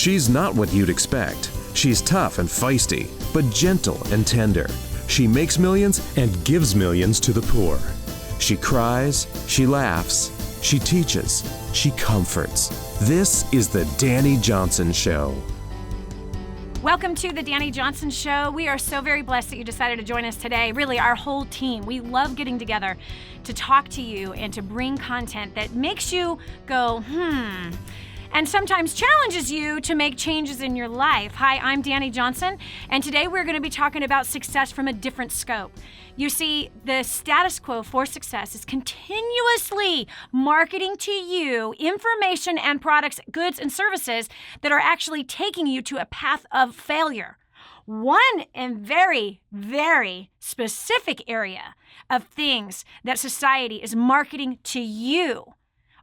She's not what you'd expect. She's tough and feisty, but gentle and tender. She makes millions and gives millions to the poor. She cries, she laughs, she teaches, she comforts. This is the Dani Johnson Show. Welcome to the Dani Johnson Show. We are so very blessed that you decided to join us today. Really, our whole team. We love getting together to talk to you and to bring content that makes you go, and sometimes challenges you to make changes in your life. Hi, I'm Dani Johnson, and today we're going to be talking about success from a different scope. You see, the status quo for success is continuously marketing to you information and products, goods, and services that are actually taking you to a path of failure. One and very, very specific area of things that society is marketing to you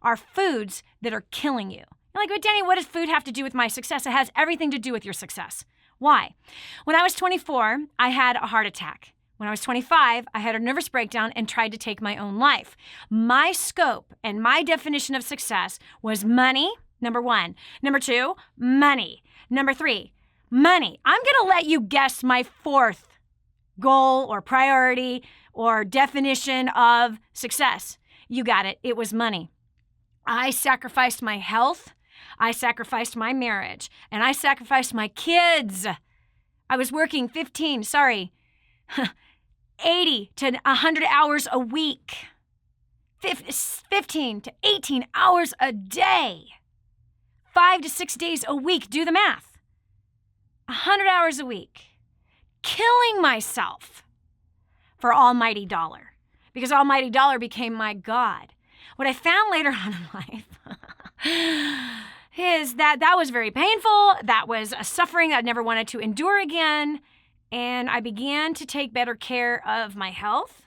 are foods that are killing you. You're like, but Dani, what does food have to do with my success? It has everything to do with your success. Why? When I was 24, I had a heart attack. When I was 25, I had a nervous breakdown and tried to take my own life. My scope and my definition of success was money, number one. Number two, money. Number three, money. I'm going to let you guess my fourth goal or priority or definition of success. You got it. It was money. I sacrificed my health. I sacrificed my marriage, and I sacrificed my kids. I was working 80 to 100 hours a week, 15 to 18 hours a day, 5 to 6 days a week. Do the math. 100 hours a week, killing myself for almighty dollar, because almighty dollar became my God. What I found later on in life is that was very painful. That was a suffering I never wanted to endure again. And I began to take better care of my health.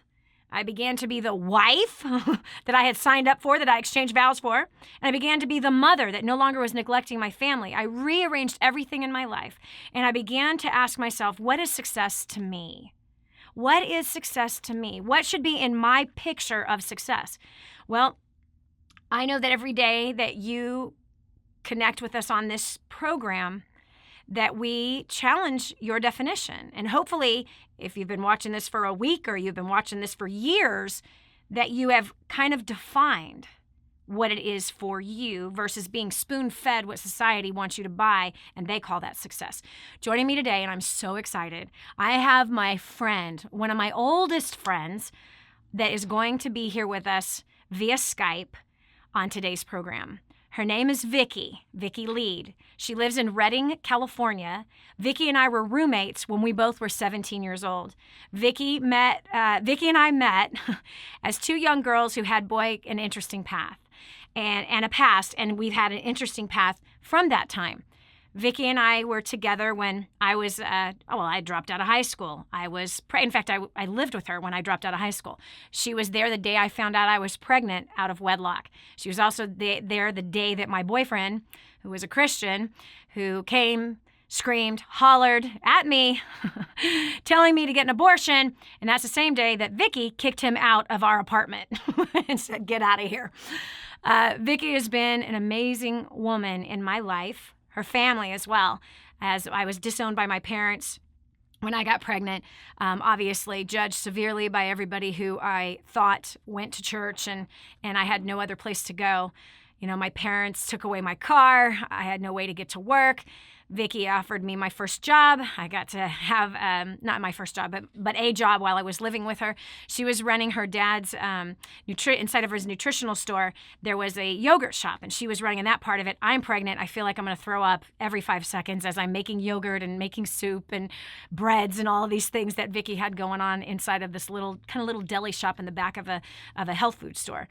I began to be the wife that I had signed up for, that I exchanged vows for. And I began to be the mother that no longer was neglecting my family. I rearranged everything in my life. And I began to ask myself, what is success to me? What is success to me? What should be in my picture of success? Well, I know that every day that you connect with us on this program, that we challenge your definition. And hopefully, if you've been watching this for a week or you've been watching this for years, that you have kind of defined what it is for you versus being spoon-fed what society wants you to buy, and they call that success. Joining me today, and I'm so excited, I have my friend, one of my oldest friends, that is going to be here with us via Skype on today's program. Her name is Vicki Leide. She lives in Redding, California. Vicki and I were roommates when we both were 17 years old. Vicki and I met as two young girls who had an interesting path and a past, and we've had an interesting path from that time. Vicki and I were together when I was, I dropped out of high school. In fact, I lived with her when I dropped out of high school. She was there the day I found out I was pregnant out of wedlock. She was also there the day that my boyfriend, who was a Christian, who came, screamed, hollered at me, telling me to get an abortion. And that's the same day that Vicki kicked him out of our apartment and said, get out of here. Vicki has been an amazing woman in my life. Her family as well, as I was disowned by my parents when I got pregnant, obviously judged severely by everybody who I thought went to church, and I had no other place to go. You know, my parents took away my car. I had no way to get to work. Vicki offered me my first job. I got to have, not my first job, but a job while I was living with her. She was running her dad's, inside of his nutritional store, there was a yogurt shop, and she was running in that part of it. I'm pregnant. I feel like I'm going to throw up every 5 seconds as I'm making yogurt and making soup and breads and all of these things that Vicki had going on inside of this little deli shop in the back of a health food store.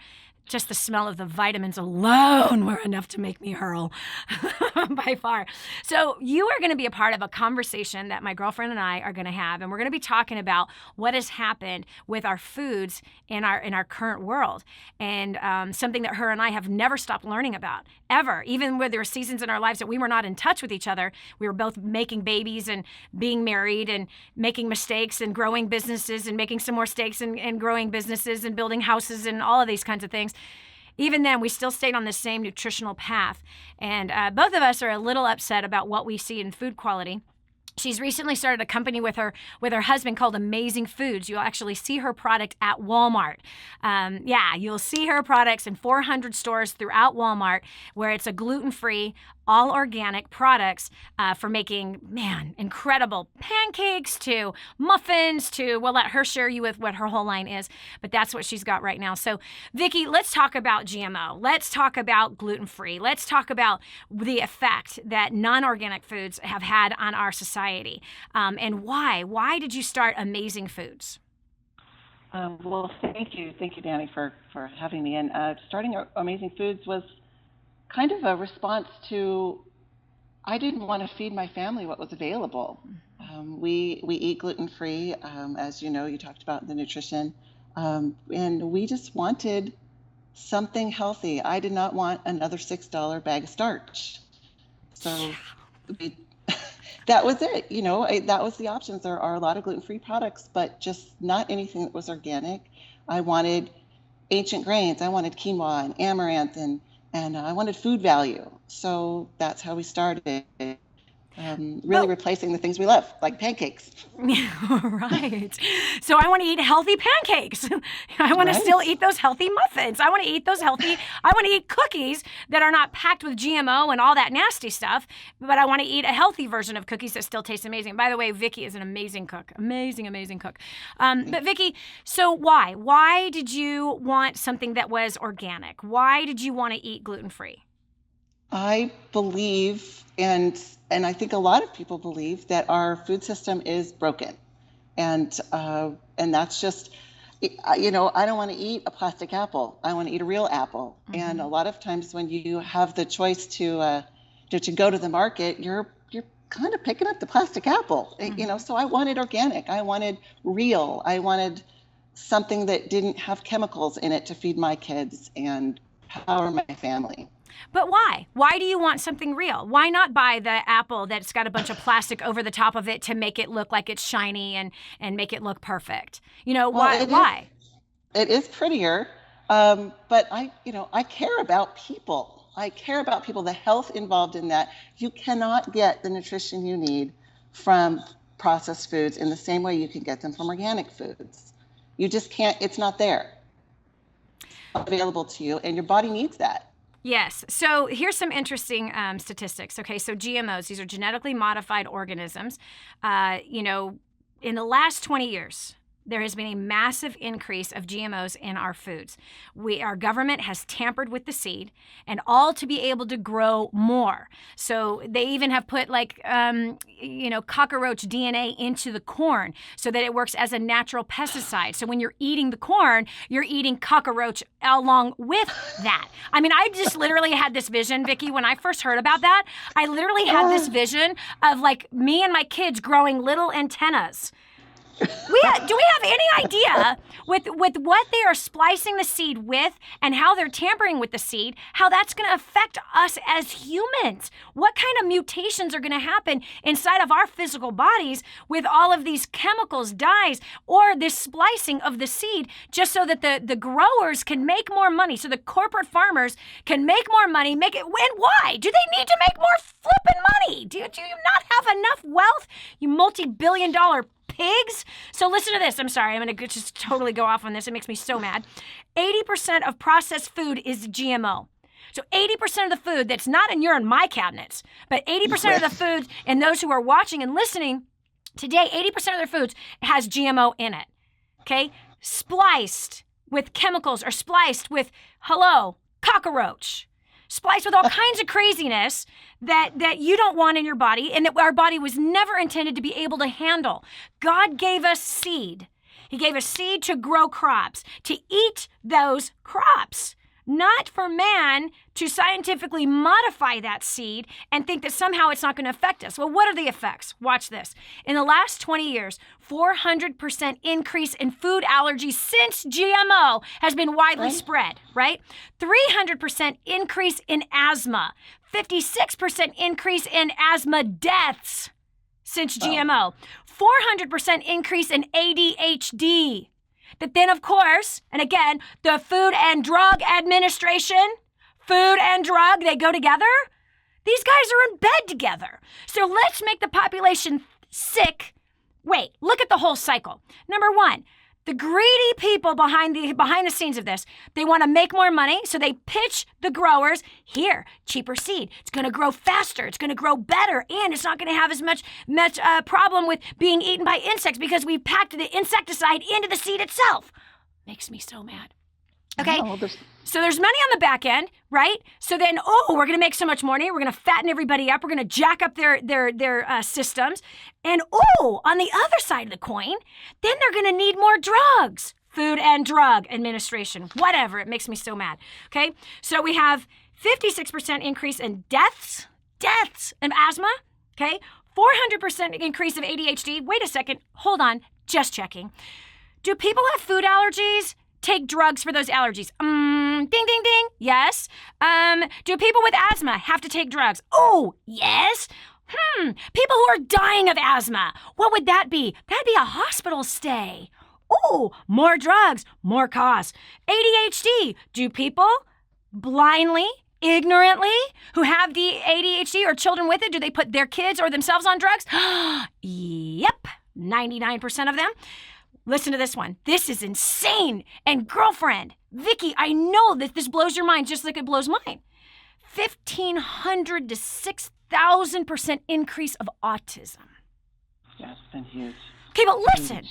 Just the smell of the vitamins alone were enough to make me hurl by far. So you are going to be a part of a conversation that my girlfriend and I are going to have, and we're going to be talking about what has happened with our foods in our current world, and something that her and I have never stopped learning about, ever. Even when there were seasons in our lives that we were not in touch with each other, we were both making babies and being married and making mistakes and growing businesses and making some more mistakes and growing businesses and building houses and all of these kinds of things. even then, we still stayed on the same nutritional path. And both of us are a little upset about what we see in food quality. She's recently started a company with her husband called Amazing Foods. You'll actually see her product at Walmart. You'll see her products in 400 stores throughout Walmart, where it's a gluten-free, all organic products for making, incredible pancakes to muffins to, we'll let her share you with what her whole line is, but that's what she's got right now. So Vicki, let's talk about GMO. Let's talk about gluten-free. Let's talk about the effect that non-organic foods have had on our society, and why. Why did you start Amazing Foods? Well, thank you, Dani, for having me. And starting Amazing Foods was kind of a response to, I didn't want to feed my family what was available. We eat gluten-free, as you know, you talked about the nutrition, and we just wanted something healthy. I did not want another $6 bag of starch. So that was it. That was the options. There are a lot of gluten-free products, but just not anything that was organic. I wanted ancient grains. I wanted quinoa and amaranth, and I wanted food value. So that's how we started. Really replacing the things we love, like pancakes. Right. So I want to eat healthy pancakes. I want to still eat those healthy muffins. I want to eat cookies that are not packed with GMO and all that nasty stuff, but I want to eat a healthy version of cookies that still taste amazing. By the way, Vicki is an amazing cook. Amazing cook. But Vicki, so why? Why did you want something that was organic? Why did you want to eat gluten-free? I believe, and I think a lot of people believe, that our food system is broken, and that's just, I don't want to eat a plastic apple. I want to eat a real apple. Mm-hmm. And a lot of times when you have the choice to go to the market, you're kind of picking up the plastic apple. Mm-hmm. So I wanted organic. I wanted real. I wanted something that didn't have chemicals in it to feed my kids and power my family. But why? Why do you want something real? Why not buy the apple that's got a bunch of plastic over the top of it to make it look like it's shiny and make it look perfect? Why? It is prettier, but I care about people. I care about people, the health involved in that. You cannot get the nutrition you need from processed foods in the same way you can get them from organic foods. You just can't, it's not there available to you, and your body needs that. Yes. So here's some interesting statistics. Okay. So GMOs, these are genetically modified organisms. In the last 20 years, there has been a massive increase of GMOs in our foods. Our government has tampered with the seed, and all to be able to grow more. So they even have put cockroach DNA into the corn so that it works as a natural pesticide. So when you're eating the corn, you're eating cockroach along with that. I mean, I just literally had this vision, Vicki, when I first heard about that. I literally had this vision of like me and my kids growing little antennas. Do we have any idea with what they are splicing the seed with and how they're tampering with the seed, how that's going to affect us as humans? What kind of mutations are going to happen inside of our physical bodies with all of these chemicals, dyes, or this splicing of the seed just so that the growers can make more money, so the corporate farmers can make more money, and why? Do they need to make more flipping money? Do you not have enough wealth, you multi-billion-dollar pigs? So listen to this. I'm sorry. I'm going to just totally go off on this. It makes me so mad. 80% of processed food is GMO. So 80% of the food that's not in my cabinets, but 80% of the food and those who are watching and listening today, 80% of their foods has GMO in it. Okay? Spliced with chemicals or spliced with, cockroach. Spliced with all kinds of craziness that you don't want in your body and that our body was never intended to be able to handle. God gave us seed. He gave us seed to grow crops, to eat those crops, not for man to scientifically modify that seed and think that somehow it's not going to affect us. Well, what are the effects? Watch this. In the last 20 years, 400% increase in food allergies since GMO has been widely spread, right? 300% increase in asthma, 56% increase in asthma deaths since GMO, 400% increase in ADHD. that then, of course, and again, the Food and Drug Administration, food and drug, they go together. These guys are in bed together. So let's make the population sick. Wait, look at the whole cycle. Number one, the greedy people behind the scenes of this, they want to make more money, so they pitch the growers, here, cheaper seed. It's going to grow faster. It's going to grow better, and it's not going to have as much problem with being eaten by insects because we packed the insecticide into the seed itself. Makes me so mad. Okay, so there's money on the back end, right? So then, we're going to make so much money. We're going to fatten everybody up. We're going to jack up their systems. And on the other side of the coin, then they're going to need more drugs. Food and Drug Administration, whatever. It makes me so mad. Okay, so we have 56% increase in deaths and asthma. Okay, 400% increase of ADHD. Wait a second, hold on, just checking. Do people have food allergies? Take drugs for those allergies. Ding, ding, ding. Yes. Do people with asthma have to take drugs? Oh, yes. People who are dying of asthma. What would that be? That'd be a hospital stay. Oh, more drugs, more costs. ADHD. Do people blindly, ignorantly, who have the ADHD or children with it, do they put their kids or themselves on drugs? Yep. 99% of them. Listen to this one. This is insane. And girlfriend, Vicky, I know that this blows your mind just like it blows mine. 1,500 to 6,000% increase of autism. Yeah, it's been huge. Okay, but listen,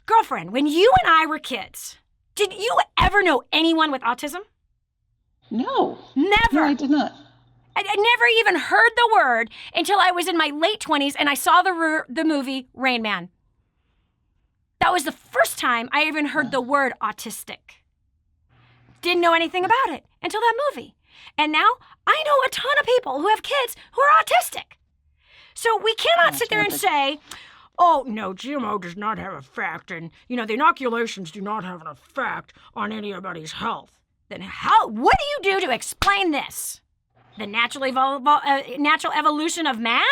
girlfriend, when you and I were kids, did you ever know anyone with autism? No. Never. No, I did not. I never even heard the word until I was in my late 20s and I saw the movie Rain Man. That was the first time I even heard the word autistic. Didn't know anything about it until that movie. And now I know a ton of people who have kids who are autistic. So we cannot sit there and say, oh, no, GMO does not have effect, and, the inoculations do not have an effect on anybody's health. Then what do you do to explain this? The natural evolution of man?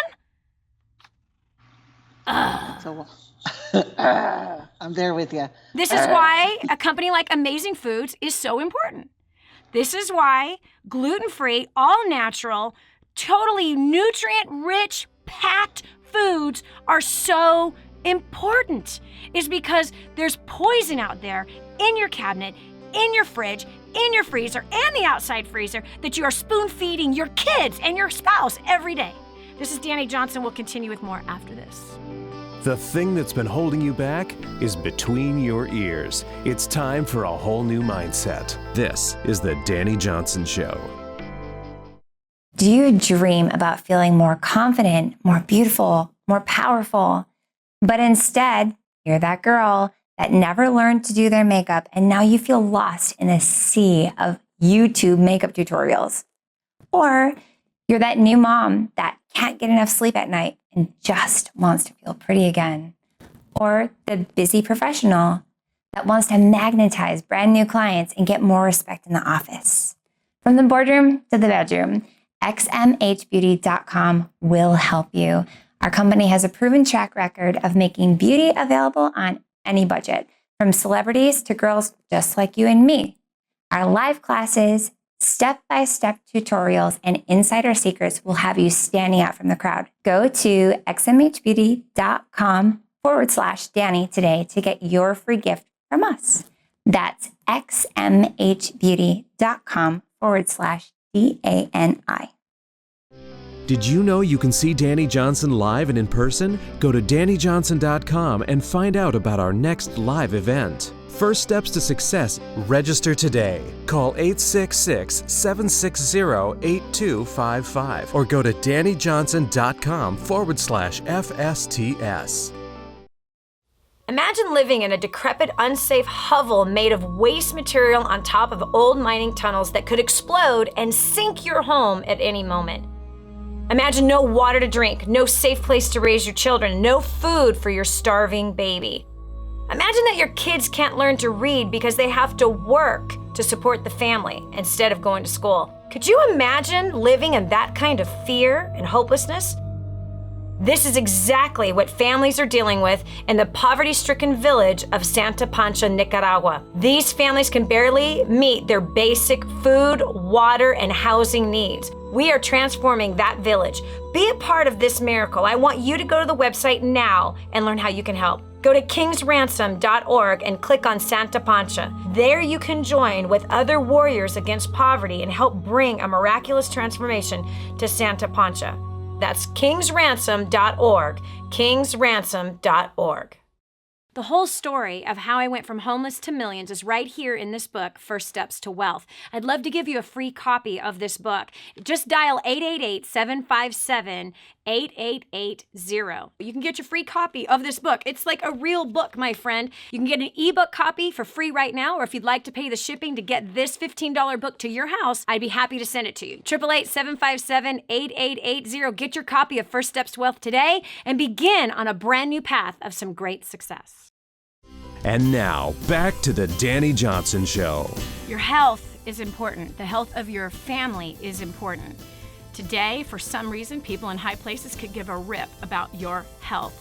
I'm there with you. This is why a company like Amazing Foods is so important. This is why gluten-free, all-natural, totally nutrient-rich, packed foods are so important. Is because there's poison out there in your cabinet, in your fridge, in your freezer, and the outside freezer that you are spoon-feeding your kids and your spouse every day. This is Dani Johnson. We'll continue with more after this. The thing that's been holding you back is between your ears. It's time for a whole new mindset. This is the Dani Johnson Show. Do you dream about feeling more confident, more beautiful, more powerful? But instead, you're that girl that never learned to do their makeup, and now you feel lost in a sea of YouTube makeup tutorials. Or you're that new mom that can't get enough sleep at night and just wants to feel pretty again. Or the busy professional that wants to magnetize brand new clients and get more respect in the office. From the boardroom to the bedroom, xmhbeauty.com will help you. Our company has a proven track record of making beauty available on any budget, from celebrities to girls just like you and me. Our live classes, step-by-step tutorials, and insider secrets will have you standing out from the crowd. Go to xmhbeauty.com/Dani today to get your free gift from us. That's xmhbeauty.com/DANI. Did you know you can see Dani Johnson live and in person? Go to DaniJohnson.com and find out about our next live event. First steps to success. Register today. Call 866-760-8255 or go to DaniJohnson.com/FSTS. Imagine living in a decrepit, unsafe hovel made of waste material on top of old mining tunnels that could explode and sink your home at any moment. Imagine no water to drink, no safe place to raise your children, no food for your starving baby. Imagine that your kids can't learn to read because they have to work to support the family instead of going to school. Could you imagine living in that kind of fear and hopelessness? This is exactly what families are dealing with in the poverty-stricken village of Santa Pancha, Nicaragua. These families can barely meet their basic food, water, and housing needs. We are transforming that village. Be a part of this miracle. I want you to go to the website now and learn how you can help. Go to kingsransom.org and click on Santa Pancha. There you can join with other warriors against poverty and help bring a miraculous transformation to Santa Pancha. That's kingsransom.org, kingsransom.org. The whole story of how I went from homeless to millions is right here in this book, First Steps to Wealth. I'd love to give you a free copy of this book. Just dial 888-757-8880. You can get your free copy of this book. It's like a real book, my friend. You can get an ebook copy for free right now, or if you'd like to pay the shipping to get this $15 book to your house, I'd be happy to send it to you. 888-757-8880. Get your copy of First Steps to Wealth today and begin on a brand new path of some great success. And now, back to the Dani Johnson Show. Your health is important. The health of your family is important. Today, for some reason, people in high places could give a rip about your health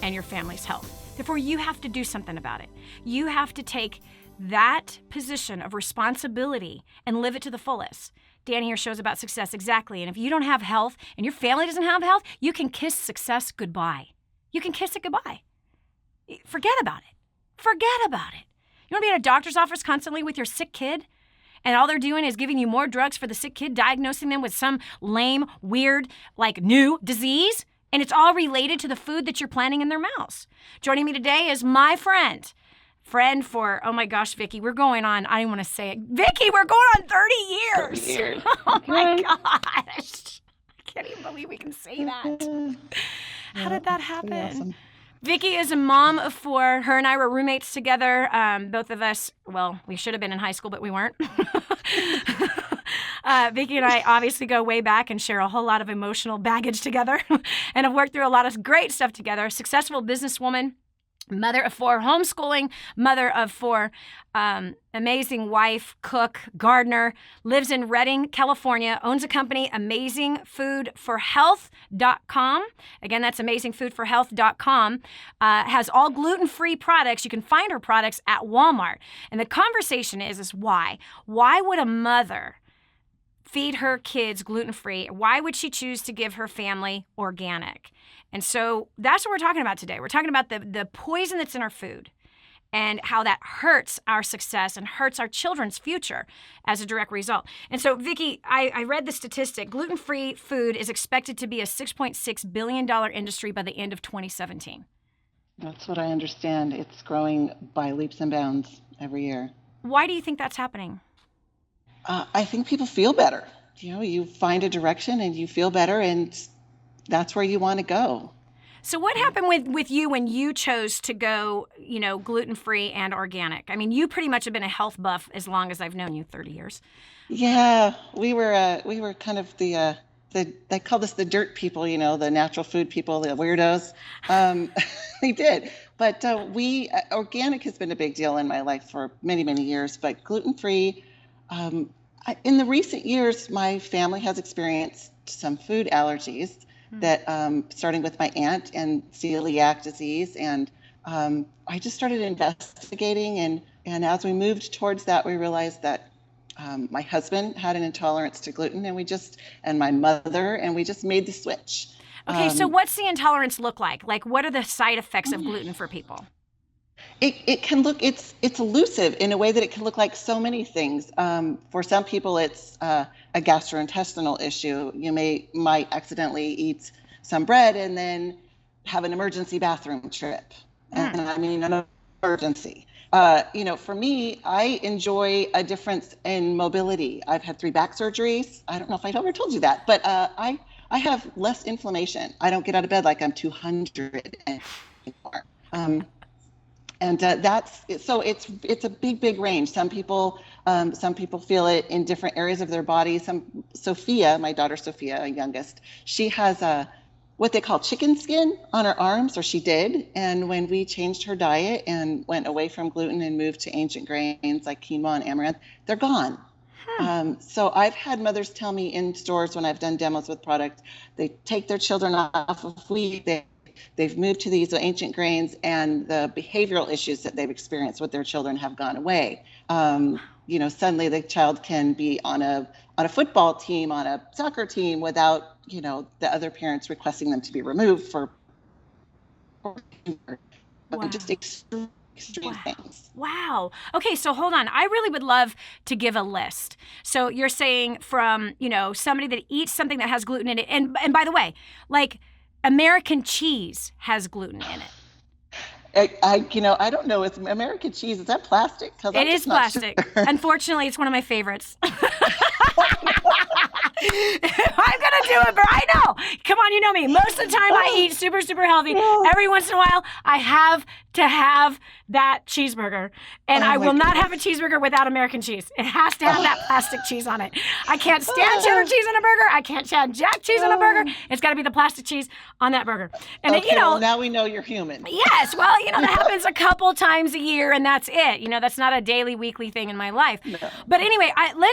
and your family's health. Therefore, you have to do something about it. You have to take that position of responsibility and live it to the fullest. Dani here shows about success, exactly. And if you don't have health and your family doesn't have health, you can kiss success goodbye. You can kiss it goodbye. Forget about it. Forget about it. You want to be at a doctor's office constantly with your sick kid, and all they're doing is giving you more drugs for the sick kid, diagnosing them with some lame, weird, like new disease, and it's all related to the food that you're planting in their mouths. Joining me today is my friend for, oh my gosh, Vicky, we're going on, I don't want to say it. Vicky, we're going on 30 years. 30 years. Oh my gosh. I can't even believe we can say that. How did that happen? Awesome. Vicky is a mom of 4. Her and I were roommates together. Both of us, well, we should have been in high school, but we weren't. Vicky and I obviously go way back and share a whole lot of emotional baggage together and have worked through a lot of great stuff together. Successful businesswoman, mother of 4, homeschooling, mother of 4, amazing wife, cook, gardener, lives in Redding, California, owns a company, amazingfoodforhealth.com. Again, that's amazingfoodforhealth.com. Has all gluten-free products. You can find her products at Walmart. And the conversation is why? Why would a mother feed her kids gluten-free? Why would she choose to give her family organic? And so that's what we're talking about today. We're talking about the poison that's in our food and how that hurts our success and hurts our children's future as a direct result. And so, Vicky, I read the statistic. Gluten-free food is expected to be a $6.6 billion industry by the end of 2017. That's what I understand. It's growing by leaps and bounds every year. Why do you think that's happening? I think people feel better. You know, you find a direction and you feel better, and that's where you want to go. So what happened with you when you chose to go, gluten-free and organic? I mean, you pretty much have been a health buff as long as I've known you, 30 years. Yeah, we were kind of they called us the dirt people, the natural food people, the weirdos. They did. But organic has been a big deal in my life for many, many years, but gluten-free, in the recent years, my family has experienced some food allergies that starting with my aunt and celiac disease. And I just started investigating. And as we moved towards that, we realized that my husband had an intolerance to gluten, and my mother, and we just made the switch. Okay, so what's the intolerance look like? Like, what are the side effects of gluten for people? It can look, it's elusive in a way that it can look like so many things. For some people, it's a gastrointestinal issue. You might accidentally eat some bread and then have an emergency bathroom trip. And I mean, an emergency. For me, I enjoy a difference in mobility. I've had 3 back surgeries. I don't know if I ever told you that, but I have less inflammation. I don't get out of bed like I'm 200 anymore. It's a big range. Some people feel it in different areas of their body. My daughter Sophia, youngest, she has what they call chicken skin on her arms, or she did. And when we changed her diet and went away from gluten and moved to ancient grains like quinoa and amaranth, they're gone. So I've had mothers tell me in stores when I've done demos with product, they take their children off of wheat, they've moved to these ancient grains, and the behavioral issues that they've experienced with their children have gone away. Suddenly the child can be on a football team, on a soccer team without, the other parents requesting them to be removed for just extreme things. Wow. Okay, so hold on. I really would love to give a list. So you're saying from, somebody that eats something that has gluten in it. And by the way, like American cheese has gluten in it. I don't know. It's American cheese. Is that plastic? It is plastic. Sure. Unfortunately, it's one of my favorites. I'm going to do it, but I know. Come on, you know me. Most of the time I eat super, super healthy. Every once in a while, I have to have that cheeseburger. And I will not have a cheeseburger without American cheese. It has to have that plastic cheese on it. I can't stand cheddar cheese on a burger. I can't stand Jack cheese on a burger. It's got to be the plastic cheese on that burger. And well, now we know you're human. Yes. Well, that happens a couple times a year, and that's it. That's not a daily, weekly thing in my life. No. But anyway,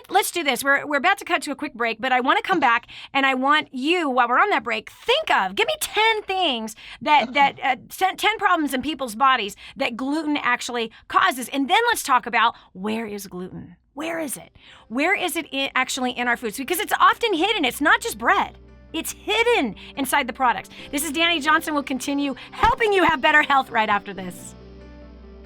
let's do this. We're about to cut to a quick break, but I want to come back, and I want you, while we're on that break, give me 10 things that 10 problems in people's bodies that gluten actually causes. And then let's talk about, where is gluten? Where is it? Where is it actually in our foods? Because it's often hidden. It's not just bread. It's hidden inside the products. This is Dani Johnson. We'll continue helping you have better health right after this.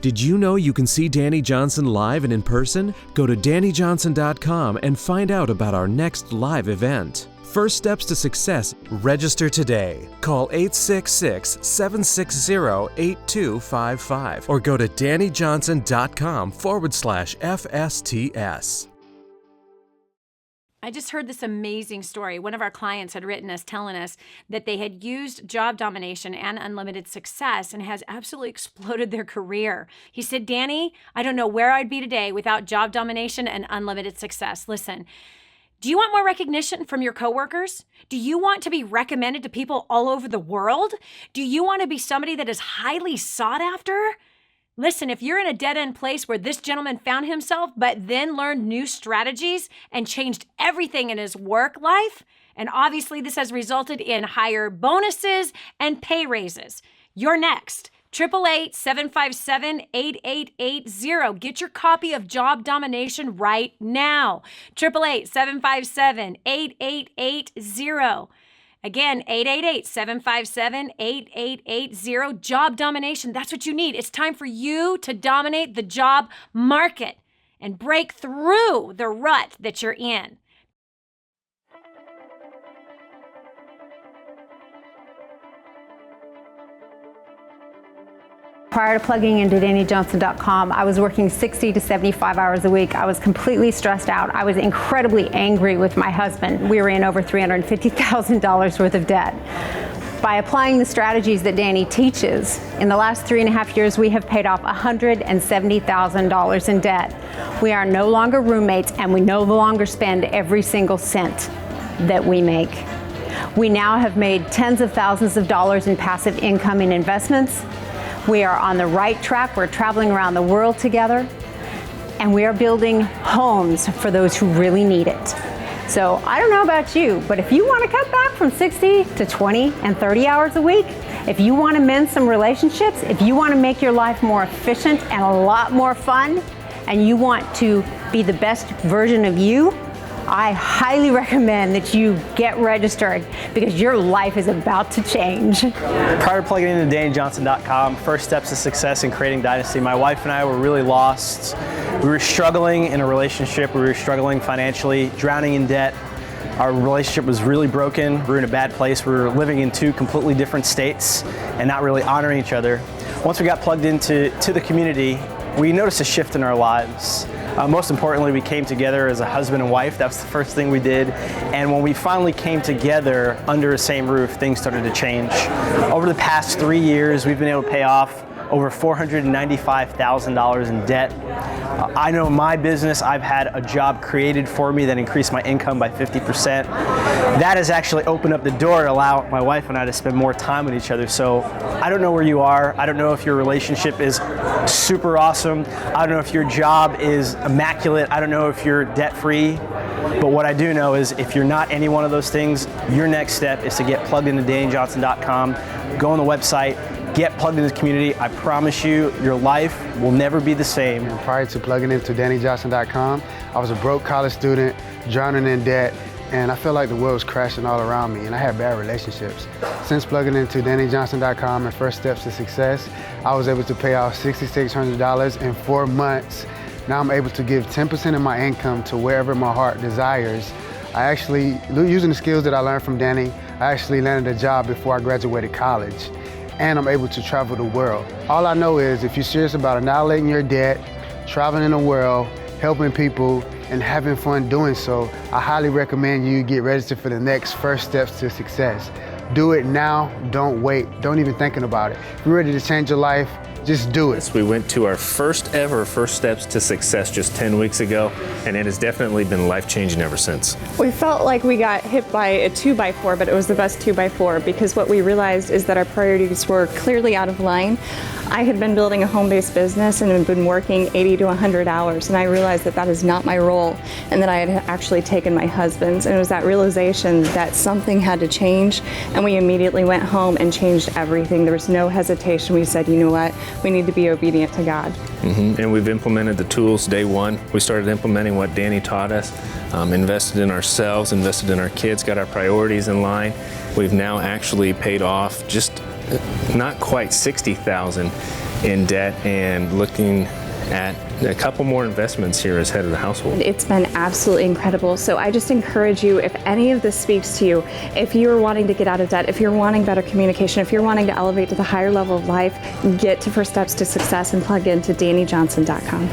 Did you know you can see Dani Johnson live and in person? Go to DaniJohnson.com and find out about our next live event. First steps to success. Register today. Call 866-760-8255 or go to DaniJohnson.com/FSTS. I just heard this amazing story. One of our clients had written us telling us that they had used job domination and unlimited success and has absolutely exploded their career. He said, Dani, I don't know where I'd be today without job domination and unlimited success. Listen, do you want more recognition from your coworkers? Do you want to be recommended to people all over the world? Do you want to be somebody that is highly sought after? Listen, if you're in a dead-end place where this gentleman found himself, but then learned new strategies and changed everything in his work life, and obviously this has resulted in higher bonuses and pay raises, you're next. 888-757-8880. Get your copy of Job Domination right now. 888-757-8880. Again, 888-757-8880. Job domination. That's what you need. It's time for you to dominate the job market and break through the rut that you're in. Prior to plugging into DaniJohnson.com, I was working 60 to 75 hours a week. I was completely stressed out. I was incredibly angry with my husband. We were in over $350,000 worth of debt. By applying the strategies that Dani teaches, in the last 3.5 years, we have paid off $170,000 in debt. We are no longer roommates, and we no longer spend every single cent that we make. We now have made tens of thousands of dollars in passive income in investments. We are on the right track. We're traveling around the world together, and we are building homes for those who really need it. So I don't know about you, but if you want to cut back from 60 to 20 and 30 hours a week, if you want to mend some relationships, if you want to make your life more efficient and a lot more fun, and you want to be the best version of you, I highly recommend that you get registered because your life is about to change. Prior to plugging into DaniJohnson.com, first steps to success in creating dynasty, my wife and I were really lost. We were struggling in a relationship. We were struggling financially, drowning in debt. Our relationship was really broken. We were in a bad place. We were living in two completely different states and not really honoring each other. Once we got plugged into the community, we noticed a shift in our lives. Most importantly, we came together as a husband and wife. That was the first thing we did. And when we finally came together under the same roof, things started to change. Over the past 3 years, we've been able to pay off over $495,000 in debt. I know in my business, I've had a job created for me that increased my income by 50%. That has actually opened up the door to allow my wife and I to spend more time with each other. So I don't know where you are. I don't know if your relationship is super awesome. I don't know if your job is immaculate. I don't know if you're debt-free. But what I do know is if you're not any one of those things, your next step is to get plugged into DaniJohnson.com, go on the website, get plugged into the community. I promise you, your life will never be the same. And prior to plugging into DaniJohnson.com, I was a broke college student, drowning in debt, and I felt like the world was crashing all around me, and I had bad relationships. Since plugging into DaniJohnson.com and First Steps to Success, I was able to pay off $6,600 in 4 months. Now I'm able to give 10% of my income to wherever my heart desires. I actually, using the skills that I learned from Dani, I actually landed a job before I graduated college. And I'm able to travel the world. All I know is if you're serious about annihilating your debt, traveling the world, helping people, and having fun doing so, I highly recommend you get registered for the next First Steps to Success. Do it now, don't wait, don't even thinking about it. If you're ready to change your life, just do it. We went to our first ever First Steps to Success just 10 weeks ago, and it has definitely been life-changing ever since. We felt like we got hit by a 2x4, but it was the best 2x4 because what we realized is that our priorities were clearly out of line. I had been building a home-based business and had been working 80 to 100 hours, and I realized that that is not my role, and that I had actually taken my husband's, and it was that realization that something had to change, and we immediately went home and changed everything. There was no hesitation. We said, you know what, we need to be obedient to God. And we've implemented the tools day one. We started implementing what Dani taught us, invested in ourselves, invested in our kids, got our priorities in line. We've now actually paid off just not quite $60,000 in debt and looking at a couple more investments here as head of the household. It's been absolutely incredible. So I just encourage you, if any of this speaks to you, if you're wanting to get out of debt, if you're wanting better communication, if you're wanting to elevate to the higher level of life, get to First Steps to Success and plug into DaniJohnson.com.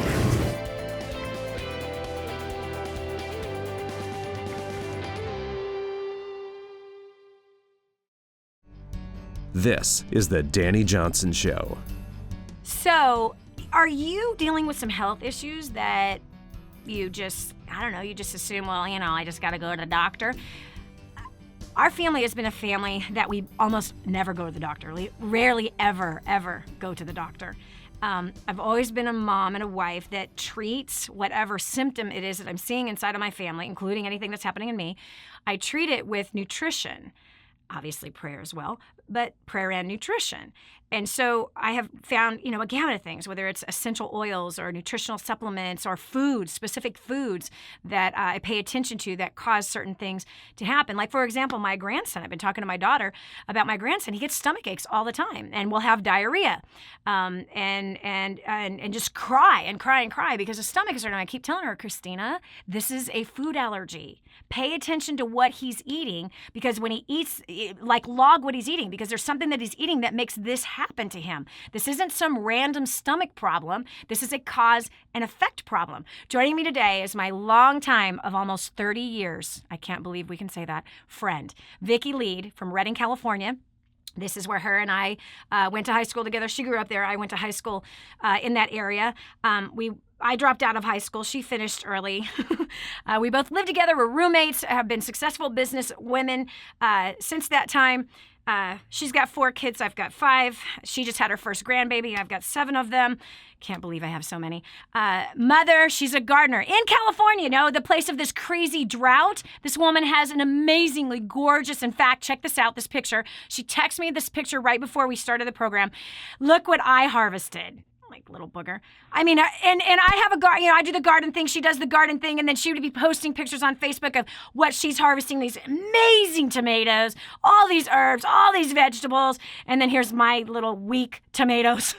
This is the Dani Johnson Show. So, are you dealing with some health issues that you just, you just assume, well, I just got to go to the doctor? Our family has been a family that we almost never go to the doctor. We rarely ever go to the doctor. I've always been a mom and a wife that treats whatever symptom it is that I'm seeing inside of my family, including anything that's happening in me. I treat it with nutrition. Obviously prayer as well, but prayer and nutrition. And so I have found, a gamut of things, whether it's essential oils or nutritional supplements or foods, specific foods that I pay attention to that cause certain things to happen. Like, for example, my grandson, I've been talking to my daughter about my grandson. He gets stomach aches all the time and will have diarrhea and just cry and cry because his stomach is hurting. I keep telling her, Christina, this is a food allergy. Pay attention to what he's eating, because when he eats, log what he's eating, because there's something that he's eating that makes this happen to him. This isn't some random stomach problem. This is a cause and effect problem. Joining me today is my longtime of almost 30 years, I can't believe we can say that, friend, Vicki Leide from Redding, California. This is where her and I went to high school together. She grew up there. I went to high school in that area. I dropped out of high school. She finished early. We both lived together. We're roommates, have been successful business women since that time. She's got 4 kids. I've got 5. She just had her first grandbaby. I've got 7 of them. Can't believe I have so many. Mother, she's a gardener in California, the place of this crazy drought. This woman has an amazingly gorgeous, in fact, check this out, this picture. She texted me this picture right before we started the program. Look what I harvested. Like little booger. I mean, and I have a garden, I do the garden thing. She does the garden thing. And then she would be posting pictures on Facebook of what she's harvesting, these amazing tomatoes, all these herbs, all these vegetables. And then here's my little weak tomatoes.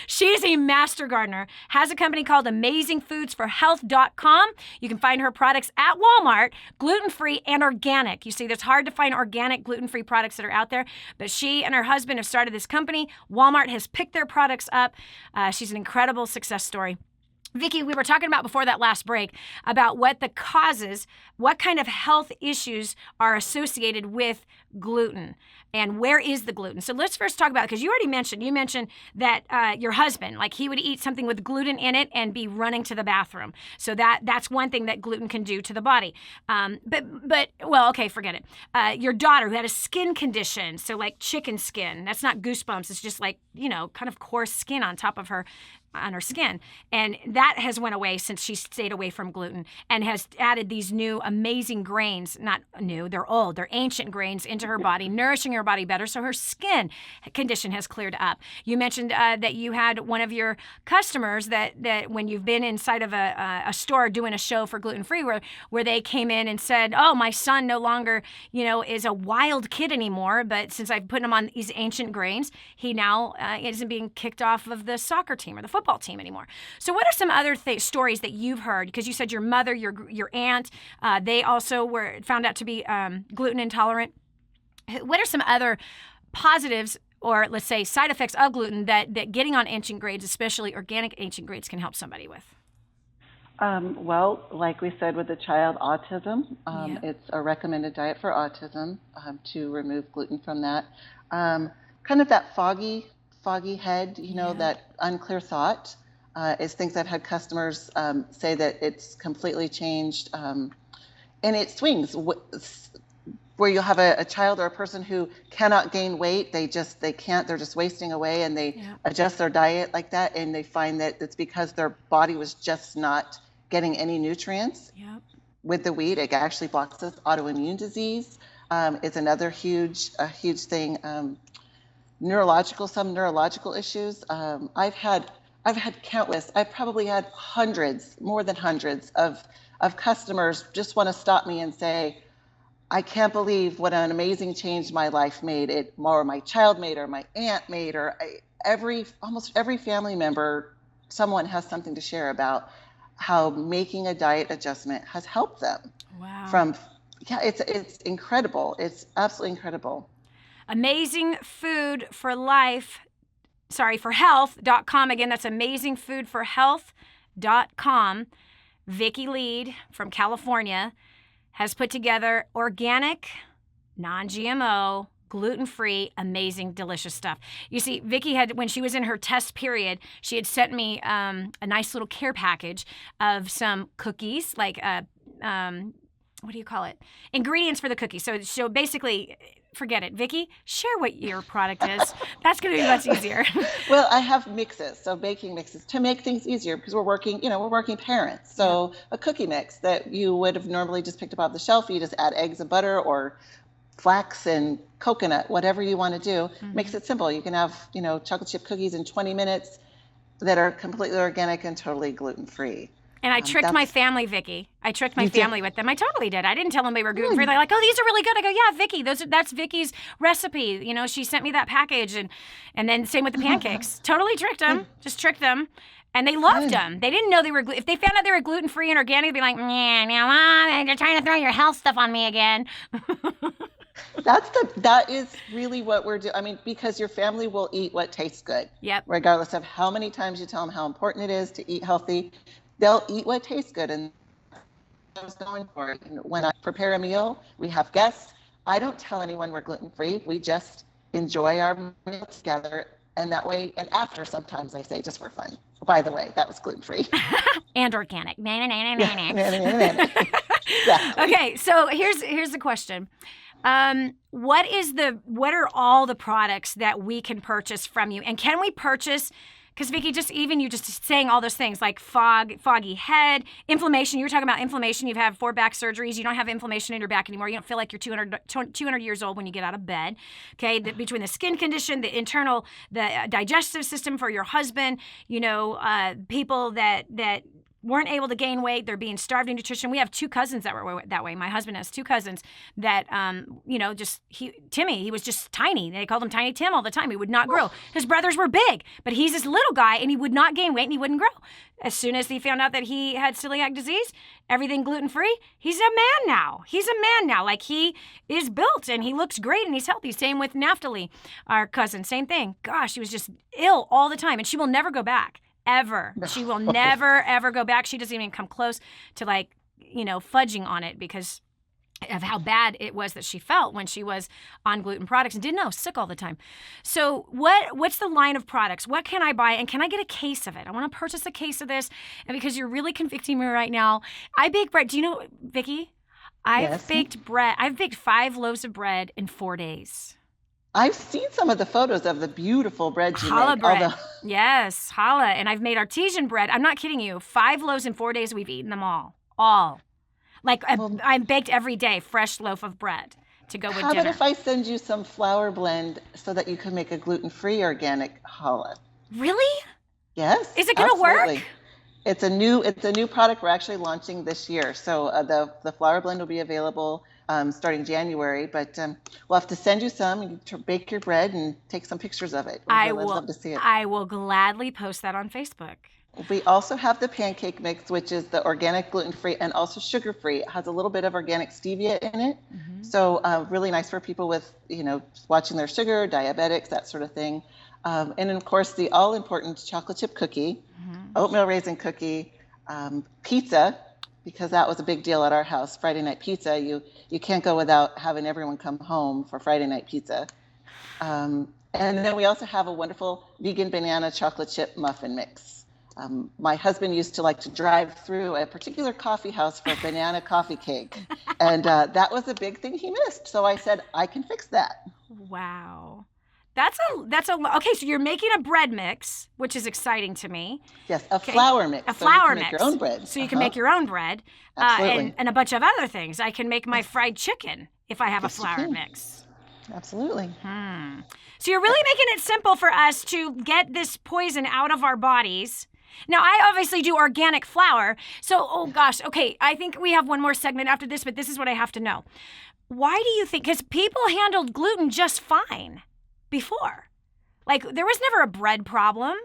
She's a master gardener, has a company called AmazingFoodsForHealth.com. You can find her products at Walmart, gluten-free and organic. You see, it's hard to find organic gluten-free products that are out there, but she and her husband have started this company. Walmart has picked their products up. She's an incredible success story. Vicki, we were talking about before that last break about what the causes, what kind of health issues are associated with gluten. And where is the gluten? So let's first talk about it, because you mentioned that your husband, like, he would eat something with gluten in it and be running to the bathroom. So that's one thing that gluten can do to the body. Well, okay, forget it. Your daughter, who had a skin condition, so like chicken skin, that's not goosebumps, it's just like, kind of coarse skin on top of her skin, and that has went away since she stayed away from gluten and has added these new amazing grains. Not new, they're old, they're ancient grains into her body, nourishing her body better, so her skin condition has cleared up. You mentioned that you had one of your customers that when you've been inside of a store doing a show for Gluten-free, where they came in and said, oh, my son no longer is a wild kid anymore, but since I've put him on these ancient grains, he now isn't being kicked off of the soccer team or the football team anymore. So what are some other stories that you've heard? Because you said your mother, your aunt, they also found out to be gluten intolerant. What are some other positives, or let's say side effects of gluten that getting on ancient grains, especially organic ancient grains, can help somebody with? Well, like we said with the child autism, it's a recommended diet for autism to remove gluten from that. Kind of that foggy head, that unclear thought is things I've had customers say that it's completely changed. And it swings where you'll have a child or a person who cannot gain weight. They can't, they're just wasting away, and they adjust their diet like that. And they find that it's because their body was just not getting any nutrients. With the wheat, it actually blocks this. Autoimmune disease is another huge thing. Some neurological issues. I've had countless. I've probably had more than hundreds of customers just want to stop me and say, I can't believe what an amazing change my life made. Or my child made, or my aunt made, or almost every family member, someone has something to share about how making a diet adjustment has helped them. Wow. It's incredible. It's absolutely incredible. Health.com. Again, that's amazingfoodforhealth.com. Vicki Leide from California has put together organic, non-GMO, gluten-free, amazing, delicious stuff. You see, Vicki when she was in her test period, she had sent me a nice little care package of some cookies, like, what do you call it? Ingredients for the cookies. So basically, forget it. Vicki, share what your product is. That's going to be much easier. Well, I have mixes, so baking mixes to make things easier, because we're working parents. So a cookie mix that you would have normally just picked up off the shelf, you just add eggs and butter or flax and coconut, whatever you want to do, makes it simple. You can have, chocolate chip cookies in 20 minutes that are completely organic and totally gluten-free. And I tricked my family, Vicki. I tricked my family with them. I totally did. I didn't tell them they were gluten-free. They're like, oh, these are really good. I go, yeah, Vicki, that's Vicki's recipe. She sent me that package. And then same with the pancakes. Totally tricked them. Just tricked them. And they loved them. They didn't know they were if they found out they were gluten-free and organic, they'd be like, Mom, you're trying to throw your health stuff on me again. That is really what we're doing. I mean, because your family will eat what tastes good. Yep. Regardless of how many times you tell them how important it is to eat healthy. They'll eat what tastes good, and I was going for it. And when I prepare a meal, we have guests. I don't tell anyone we're gluten-free. We just enjoy our meal together, and that way. And after, sometimes I say, just for fun, by the way, that was gluten-free and organic. Yeah. Okay, so here's the question. What are all the products that we can purchase from you, and can we purchase? Because Vicki, you just saying all those things like foggy head, inflammation. You were talking about inflammation. You've had 4 back surgeries. You don't have inflammation in your back anymore. You don't feel like you're 200 years old when you get out of bed. Okay, between the skin condition, the digestive system for your husband, people that weren't able to gain weight. They're being starved in nutrition. We have 2 cousins that were that way. My husband has 2 cousins that, Timmy, he was just tiny. They called him Tiny Tim all the time. He would not grow. His brothers were big, but he's this little guy, and he would not gain weight, and he wouldn't grow. As soon as he found out that he had celiac disease, everything gluten-free, he's a man now. Like, he is built, and he looks great, and he's healthy. Same with Naphtali, our cousin. Same thing. Gosh, she was just ill all the time, and she will never go back. Ever. She will never, ever go back. She doesn't even come close to fudging on it, because of how bad it was that she felt when she was on gluten products and didn't know, sick all the time. So what's the line of products? What can I buy? And can I get a case of it? I want to purchase a case of this. And because you're really convicting me right now, I bake bread. Do you know, Vicki? I've baked bread. I've baked 5 loaves of bread in 4 days. I've seen some of the photos of the beautiful bread you Challah make. bread. Yes, challah. And I've made artesian bread. I'm not kidding you. 5 loaves in 4 days, we've eaten them all. All. Like I'm baked every day, fresh loaf of bread to go with dinner. How about if I send you some flour blend so that you can make a gluten-free organic challah? Really? Yes. Is it going to work? It's a new product we're actually launching this year. So the flour blend will be available starting January, but we'll have to send you some. You can bake your bread and take some pictures of it. I'd love to see it. I will gladly post that on Facebook. We also have the pancake mix, which is the organic, gluten-free, and also sugar-free. It has a little bit of organic stevia in it. Mm-hmm. So really nice for people with, watching their sugar, diabetics, that sort of thing. And then, of course, the all-important chocolate chip cookie, oatmeal raisin cookie, pizza, because that was a big deal at our house, Friday night pizza. You can't go without having everyone come home for Friday night pizza. And then we also have a wonderful vegan banana chocolate chip muffin mix. My husband used to like to drive through a particular coffee house for banana coffee cake. And that was a big thing he missed. So I said, I can fix that. Wow. That's okay, so you're making a bread mix, which is exciting to me. Yes, flour mix. A flour mix. Make your own bread. So you can make your own bread. Absolutely. And a bunch of other things. I can make my fried chicken if I have a flour mix. Absolutely. So you're really making it simple for us to get this poison out of our bodies. Now, I obviously do organic flour. So, oh gosh, okay, I think we have one more segment after this, but this is what I have to know. Why do you think, because people handled gluten just fine before. Like, there was never a bread problem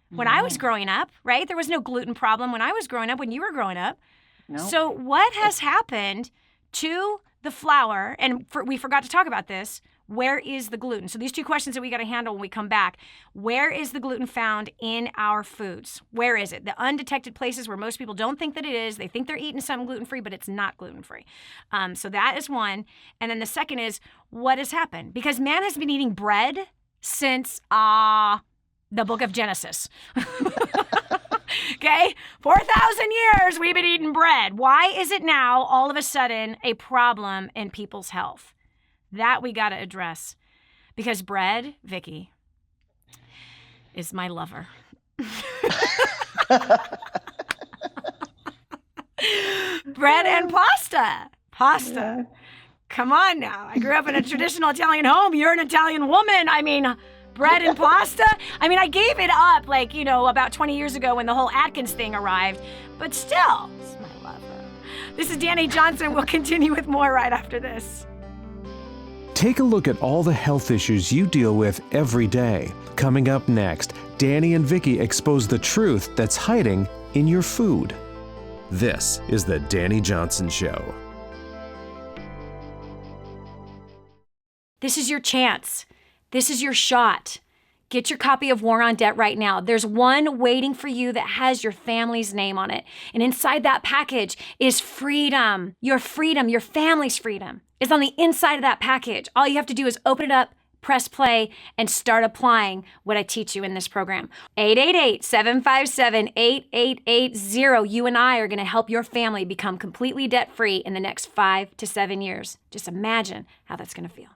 when I was growing up, right? There was no gluten problem when I was growing up, when you were growing up. No. So what has happened to the flour? And we forgot to talk about this. Where is the gluten? So these 2 questions that we got to handle when we come back. Where is the gluten found in our foods? Where is it? The undetected places where most people don't think that it is. They think they're eating something gluten-free, but it's not gluten-free. So that is one. And then the second is, what has happened? Because man has been eating bread since the book of Genesis. Okay? 4,000 years we've been eating bread. Why is it now all of a sudden a problem in people's health? That we got to address, because bread, Vicki, is my lover. Bread and pasta. Yeah. Come on now. I grew up in a traditional Italian home. You're an Italian woman. I mean, bread and pasta? I mean, I gave it up about 20 years ago when the whole Atkins thing arrived, but still, it's my lover. This is Dani Johnson. We'll continue with more right after this. Take a look at all the health issues you deal with every day. Coming up next, Dani and Vicki expose the truth that's hiding in your food. This is the Dani Johnson Show. This is your chance. This is your shot. Get your copy of War on Debt right now. There's one waiting for you that has your family's name on it. And inside that package is freedom. Your family's freedom is on the inside of that package. All you have to do is open it up, press play, and start applying what I teach you in this program. 888-757-8880. You and I are going to help your family become completely debt-free in the next 5 to 7 years. Just imagine how that's going to feel.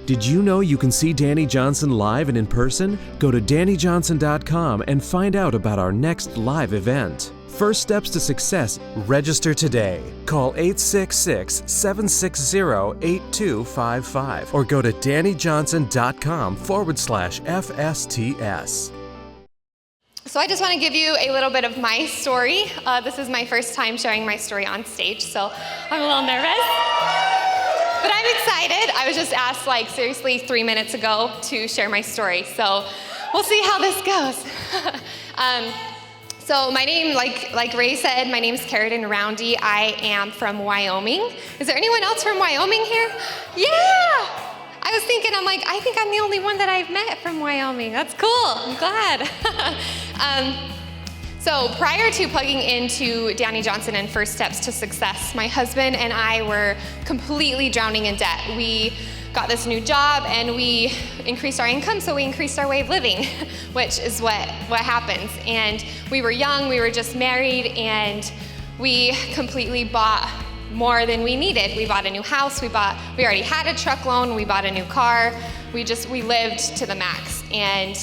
Did you know you can see Dani Johnson live and in person? Go to DaniJohnson.com and find out about our next live event. First Steps to Success. Register today. Call 866-760-8255 or go to DaniJohnson.com/FSTS. So I just want to give you a little bit of my story. This is my first time sharing my story on stage, so I'm a little nervous. But I'm excited. I was just asked, seriously, 3 minutes ago to share my story. So we'll see how this goes. So my name, like Ray said, my name's Carradine Roundy. I am from Wyoming. Is there anyone else from Wyoming here? Yeah! I was thinking, I think I'm the only one that I've met from Wyoming. That's cool. I'm glad. So prior to plugging into Dani Johnson and First Steps to Success, my husband and I were completely drowning in debt. We got this new job and we increased our income, so we increased our way of living, which is what happens. And we were young, we were just married, and we completely bought more than we needed. We bought a new house, we already had a truck loan, we bought a new car, we lived to the max. And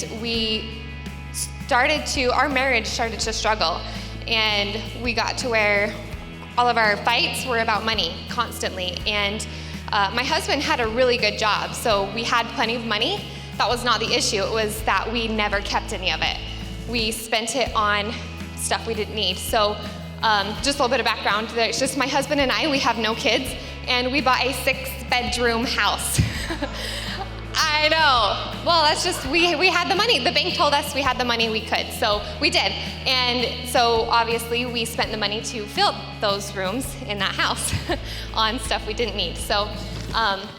our marriage started to struggle. And we got to where all of our fights were about money constantly. And my husband had a really good job, so we had plenty of money. That was not the issue. It was that we never kept any of it. We spent it on stuff we didn't need. So just a little bit of background. There's just my husband and I, we have no kids, and we bought a 6-bedroom house. I know. Well, that's just, we had the money. The bank told us we had the money we could, so we did. And so obviously we spent the money to fill those rooms in that house on stuff we didn't need. So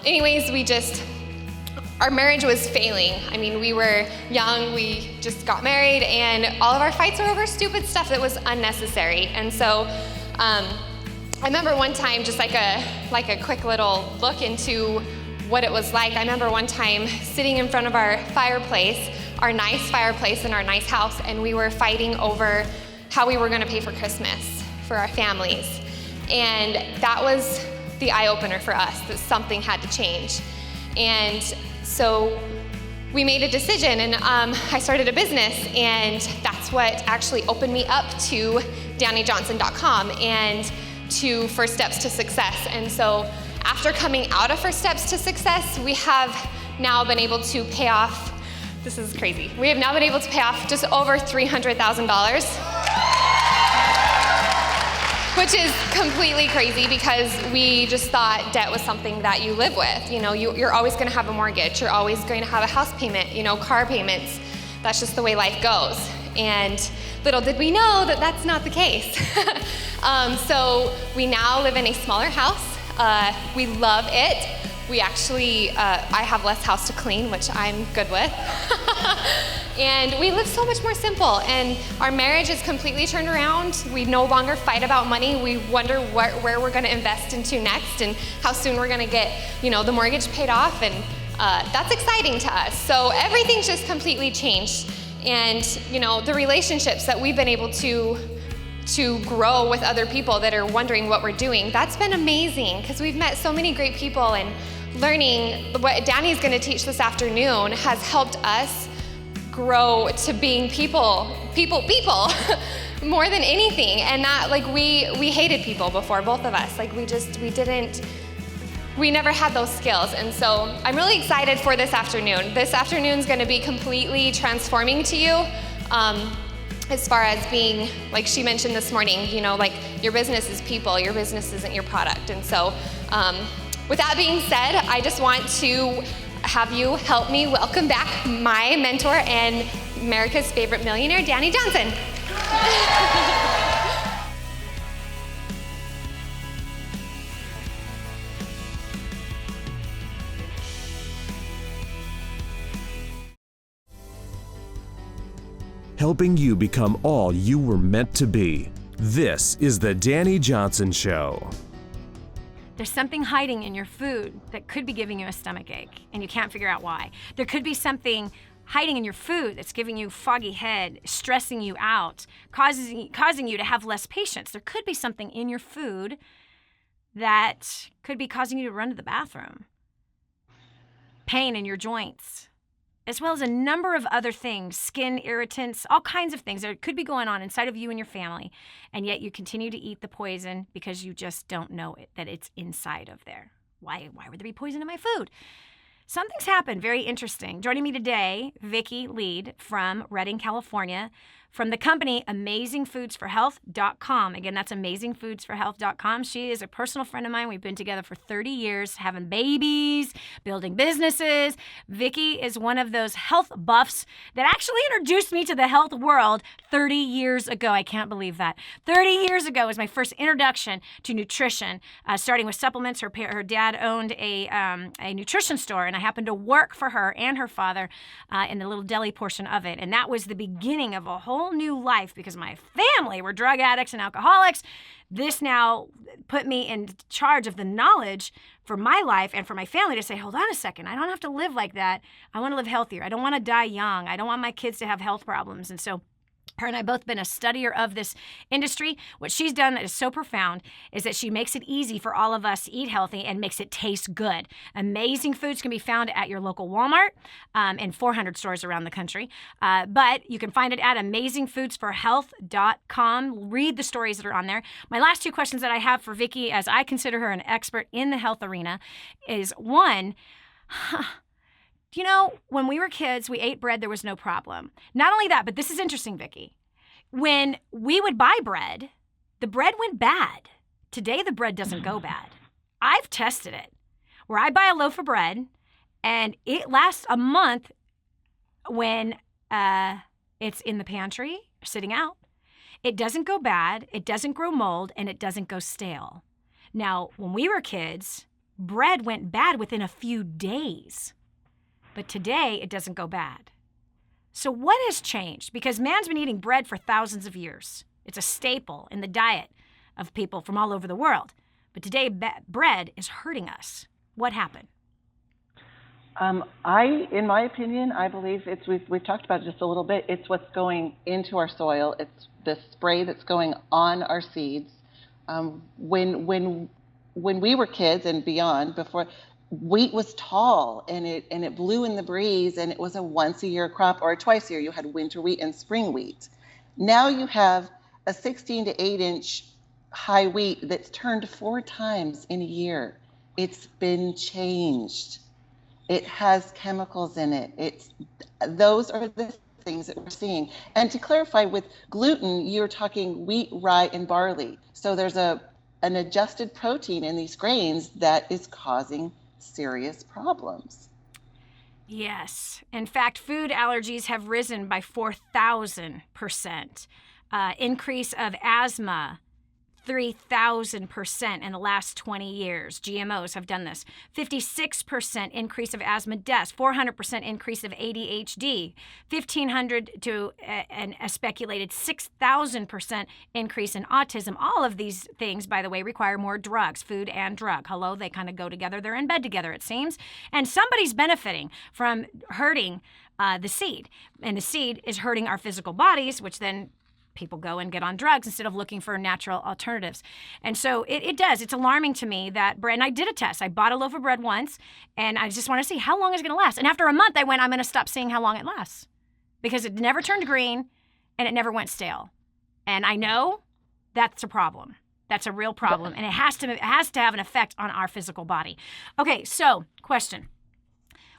anyways, our marriage was failing. I mean, we were young, we just got married, and all of our fights were over stupid stuff that was unnecessary. And so I remember one time, just like a quick little look into what it was like. I remember one time sitting in front of our fireplace, our nice fireplace in our nice house, and we were fighting over how we were gonna pay for Christmas for our families. And that was the eye-opener for us, that something had to change. And so we made a decision, and I started a business, and that's what actually opened me up to DaniJohnson.com and to First Steps to Success. And so after coming out of First Steps to Success, we have now been able to pay off, this is crazy, we have now been able to pay off just over $300,000, which is completely crazy because we just thought debt was something that you live with. You know, you're always gonna have a mortgage, you're always going to have a house payment, car payments. That's just the way life goes. And little did we know that that's not the case. So we now live in a smaller house. We love it. We actually, I have less house to clean, which I'm good with. And we live so much more simple, and our marriage is completely turned around. We no longer fight about money. We wonder where we're gonna invest into next and how soon we're gonna get, the mortgage paid off, and that's exciting to us. So everything's just completely changed. And, the relationships that we've been able to grow with other people that are wondering what we're doing, that's been amazing because we've met so many great people, and learning what Dani's going to teach this afternoon has helped us grow to being people more than anything. And that, we hated people before, both of us. We never had those skills. And so I'm really excited for this afternoon. This afternoon's going to be completely transforming to you. As far as being, like she mentioned this morning, your business is people, your business isn't your product. And so with that being said, I just want to have you help me welcome back my mentor and America's favorite millionaire, Dani Johnson. Helping you become all you were meant to be. This is the Dani Johnson Show. There's something hiding in your food that could be giving you a stomach ache, and you can't figure out why. There could be something hiding in your food that's giving you foggy head, stressing you out, causing you to have less patience. There could be something in your food that could be causing you to run to the bathroom. Pain in your joints, as well as a number of other things, skin irritants, all kinds of things that could be going on inside of you and your family, and yet you continue to eat the poison because you just don't know that it's inside of there. Why would there be poison in my food? Something's happened very interesting. Joining me today, Vicki Leide from Redding, California, from the company AmazingFoodsForHealth.com. Again, that's AmazingFoodsForHealth.com. She is a personal friend of mine. We've been together for 30 years, having babies, building businesses. Vicki is one of those health buffs that actually introduced me to the health world 30 years ago. I can't believe that. 30 years ago was my first introduction to nutrition, starting with supplements. Her dad owned a nutrition store, and I happened to work for her and her father in the little deli portion of it. And that was the beginning of a whole whole new life because my family were drug addicts and alcoholics. This now put me in charge of the knowledge for my life and for my family to say, hold on a second, I don't have to live like that. I want to live healthier. I don't want to die young. I don't want my kids to have health problems. And so her and I both been a studier of this industry. What she's done that is so profound is that she makes it easy for all of us to eat healthy and makes it taste good. Amazing foods can be found at your local Walmart and 400 stores around the country. But you can find it at amazingfoodsforhealth.com. Read the stories that are on there. My last two questions that I have for Vicki, as I consider her an expert in the health arena, is one, you know, when we were kids, we ate bread, there was no problem. Not only that, but this is interesting, Vicki. When we would buy bread, the bread went bad. Today, the bread doesn't go bad. I've tested it, where I buy a loaf of bread, and it lasts a month when it's in the pantry, sitting out. It doesn't go bad, it doesn't grow mold, and it doesn't go stale. Now, when we were kids, bread went bad within a few days. But today, it doesn't go bad. So what has changed? Because man's been eating bread for thousands of years. It's a staple in the diet of people from all over the world. But today, bread is hurting us. What happened? In my opinion, I believe we've talked about it just a little bit. It's what's going into our soil. It's the spray that's going on our seeds. When we were kids and beyond, before, wheat was tall and it blew in the breeze, and it was a once a year crop or a twice a year. You had winter wheat and spring wheat. Now you have a 16 to 8 inch high wheat that's turned 4 times in a year. It's been changed. It has chemicals in it. Those are the things that we're seeing. And to clarify, with gluten, you're talking wheat, rye, and barley. So there's an adjusted protein in these grains that is causing serious problems. Yes. In fact, food allergies have risen by 4,000%. Increase of asthma, 3,000% in the last 20 years. GMOs have done this. 56% increase of asthma deaths, 400% increase of ADHD, 1,500 to a speculated 6,000% increase in autism. All of these things, by the way, require more drugs, food and drug. Hello, they kind of go together. They're in bed together, it seems. And somebody's benefiting from hurting the seed. And the seed is hurting our physical bodies, which then people go and get on drugs instead of looking for natural alternatives. And so it does. It's alarming to me that bread, and I did a test. I bought a loaf of bread once, and I just want to see how long it's going to last. And after a month, I went, I'm going to stop seeing how long it lasts because it never turned green and it never went stale. And I know that's a problem. That's a real problem. And it has to have an effect on our physical body. Okay, so question.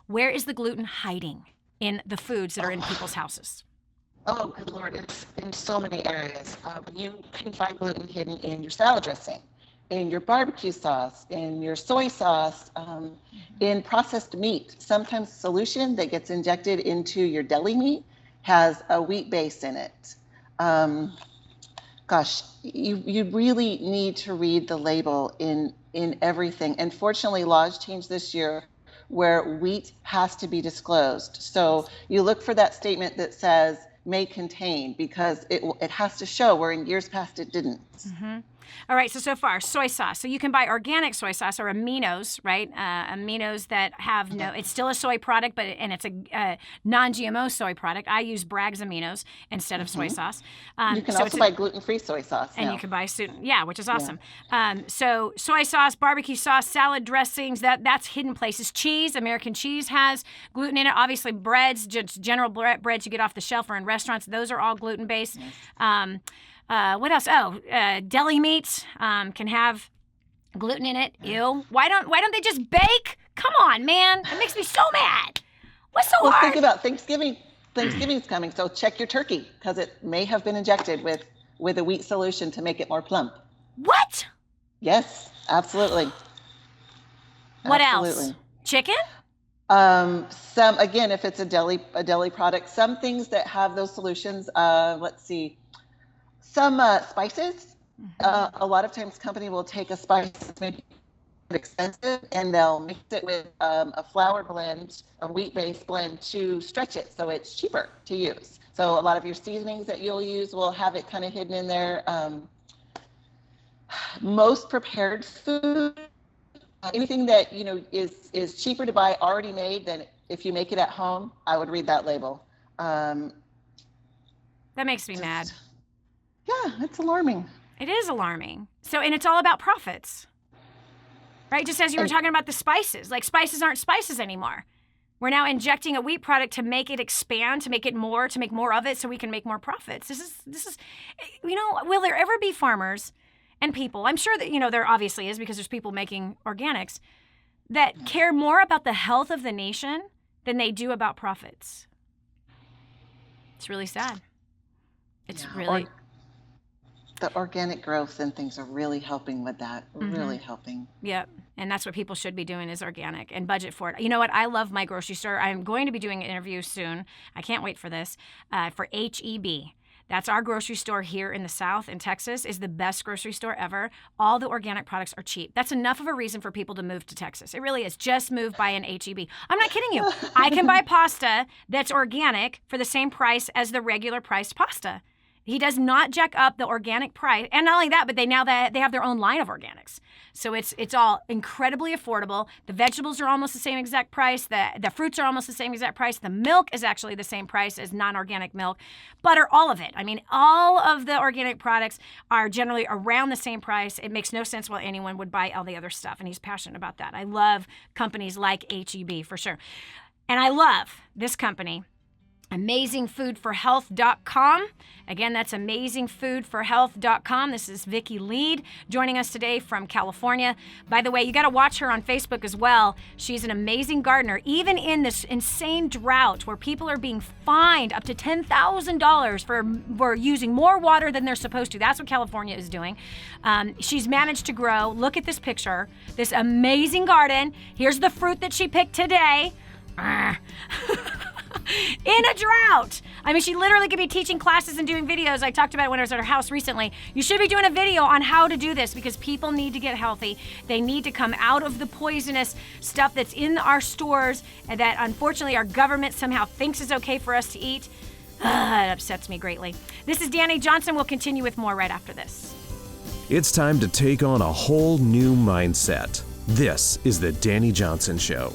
Where is the gluten hiding in the foods that are in people's houses? Oh, good Lord, it's in so many areas. You can find gluten hidden in your salad dressing, in your barbecue sauce, in your soy sauce, in processed meat. Sometimes solution that gets injected into your deli meat has a wheat base in it. Gosh, you really need to read the label in everything. And fortunately, laws changed this year where wheat has to be disclosed. So you look for that statement that says may contain, because it has to show, where in years past it didn't. Mm-hmm. All right, so far, soy sauce. So you can buy organic soy sauce or aminos, right? Aminos that have it's still a soy product, and it's a non-GMO soy product. I use Bragg's aminos instead of soy sauce. You can also buy gluten-free soy sauce now. And you can buy, which is awesome. Yeah. So soy sauce, barbecue sauce, salad dressings, that's hidden places. Cheese, American cheese has gluten in it. Obviously, breads, just general breads you get off the shelf or in restaurants, those are all gluten-based. Yes. What else? Deli meats can have gluten in it. Ew. Why don't they just bake? Come on, man. It makes me so mad. What's so hard? Think about Thanksgiving. Thanksgiving's coming, so check your turkey, because it may have been injected with a wheat solution to make it more plump. What? Yes, absolutely. What else? Chicken? Some, again, if it's a deli product, some things that have those solutions. Let's see. Some spices, a lot of times company will take a spice maybe expensive, and they'll mix it with a flour blend, a wheat-based blend, to stretch it so it's cheaper to use. So a lot of your seasonings that you'll use will have it kind of hidden in there. Most prepared food, anything that is cheaper to buy already made than if you make it at home, I would read that label. That makes me mad. Yeah, it's alarming. It is alarming. So, and it's all about profits, right? Just as you were talking about the spices, like spices aren't spices anymore. We're now injecting a wheat product to make it expand, to make it more, to make more of it so we can make more profits. This is, will there ever be farmers and people, I'm sure that, there obviously is because there's people making organics, that care more about the health of the nation than they do about profits. It's really sad. It's really... The organic growth and things are really helping with that, really helping. Yep, and that's what people should be doing is organic and budget for it. You know what? I love my grocery store. I'm going to be doing an interview soon. I can't wait for this, for H-E-B. That's our grocery store here in the South, in Texas, is the best grocery store ever. All the organic products are cheap. That's enough of a reason for people to move to Texas. It really is. Just move by an H-E-B. I'm not kidding you. I can buy pasta that's organic for the same price as the regular priced pasta. He does not jack up the organic price. And not only that, but they have their own line of organics. So it's all incredibly affordable. The vegetables are almost the same exact price. The fruits are almost the same exact price. The milk is actually the same price as non-organic milk. Butter, all of it. I mean, all of the organic products are generally around the same price. It makes no sense why anyone would buy all the other stuff. And he's passionate about that. I love companies like H-E-B for sure. And I love this company, AmazingFoodForHealth.com. Again, that's AmazingFoodForHealth.com. This is Vicki Leide joining us today from California. By the way, you got to watch her on Facebook as well. She's an amazing gardener. Even in this insane drought where people are being fined up to $10,000 for using more water than they're supposed to. That's what California is doing. She's managed to grow, look at this picture, this amazing garden. Here's the fruit that she picked today. In a drought. I mean, she literally could be teaching classes and doing videos. I talked about it when I was at her house recently. You should be doing a video on how to do this because people need to get healthy. They need to come out of the poisonous stuff that's in our stores and that unfortunately our government somehow thinks is okay for us to eat. It upsets me greatly. This is Dani Johnson. We'll continue with more right after this. It's time to take on a whole new mindset. This is the Dani Johnson Show.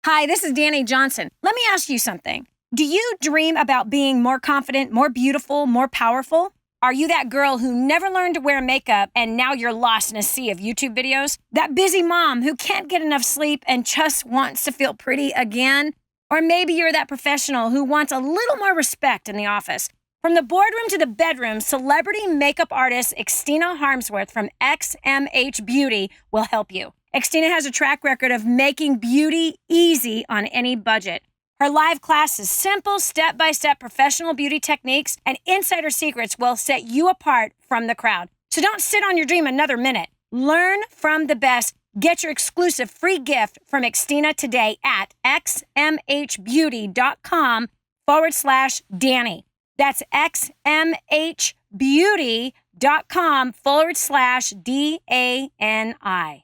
Hi, this is Dani Johnson. Let me ask you something. Do you dream about being more confident, more beautiful, more powerful? Are you that girl who never learned to wear makeup and now you're lost in a sea of YouTube videos? That busy mom who can't get enough sleep and just wants to feel pretty again? Or maybe you're that professional who wants a little more respect in the office. From the boardroom to the bedroom, celebrity makeup artist Xtina Harmsworth from XMH Beauty will help you. Xtina has a track record of making beauty easy on any budget. Her live classes, simple step-by-step professional beauty techniques and insider secrets will set you apart from the crowd. So don't sit on your dream another minute. Learn from the best. Get your exclusive free gift from Xtina today at xmhbeauty.com/Dani. That's xmhbeauty.com/DANI.